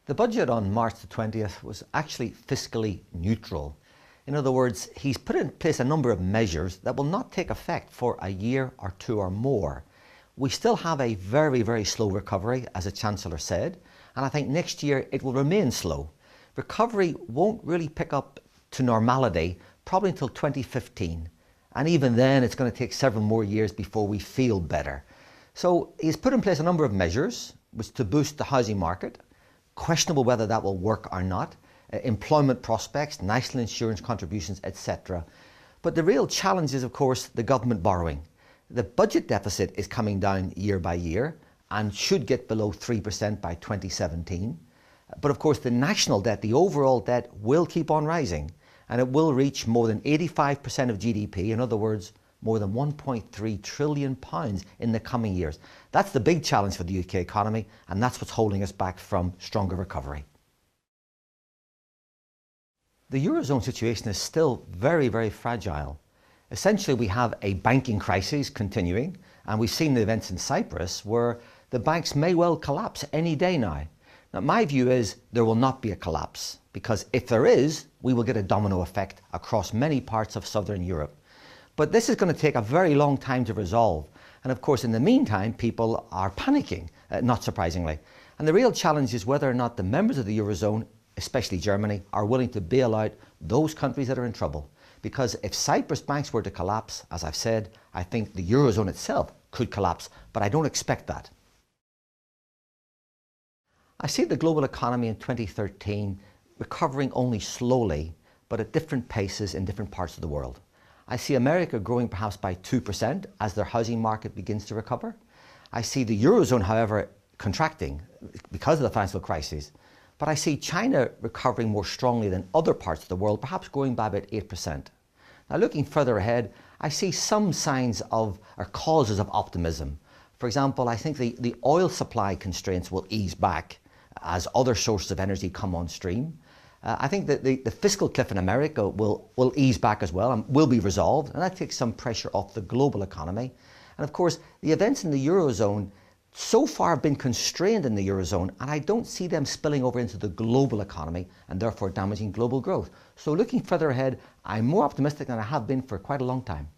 The budget on March the 20th was actually fiscally neutral. In other words, he's put in place a number of measures that will not take effect for a year or two or more. We still have a very, very slow recovery, as the Chancellor said, and I think next year it will remain slow. Recovery won't really pick up to normality probably until 2015, and even then it's going to take several more years before we feel better. So he's put in place a number of measures which to boost the housing market. Questionable whether that will work or not, employment prospects, national insurance contributions, etc. But the real challenge is, of course, the government borrowing. The budget deficit is coming down year by year and should get below 3% by 2017. But of course, the national debt, the overall debt, will keep on rising, and it will reach more than 85% of GDP. In other words, more than £1.3 trillion in the coming years. That's the big challenge for the UK economy, and that's what's holding us back from stronger recovery. The Eurozone situation is still very, very fragile. Essentially, we have a banking crisis continuing, and we've seen the events in Cyprus where the banks may well collapse any day now. Now, my view is there will not be a collapse, because if there is, we will get a domino effect across many parts of southern Europe. But this is going to take a very long time to resolve. And of course, in the meantime, people are panicking, not surprisingly. And the real challenge is whether or not the members of the Eurozone, especially Germany, are willing to bail out those countries that are in trouble. Because if Cyprus banks were to collapse, as I've said, I think the Eurozone itself could collapse, but I don't expect that. I see the global economy in 2013 recovering only slowly, but at different paces in different parts of the world. I see America growing perhaps by 2% as their housing market begins to recover. I see the Eurozone, however, contracting because of the financial crisis. But I see China recovering more strongly than other parts of the world, perhaps growing by about 8%. Now, looking further ahead, I see some signs of, or causes of optimism. For example, I think the oil supply constraints will ease back as other sources of energy come on stream. I think that the fiscal cliff in America will ease back as well and will be resolved, and that takes some pressure off the global economy. And of course, the events in the Eurozone so far have been constrained in the Eurozone, and I don't see them spilling over into the global economy and therefore damaging global growth. So looking further ahead, I'm more optimistic than I have been for quite a long time.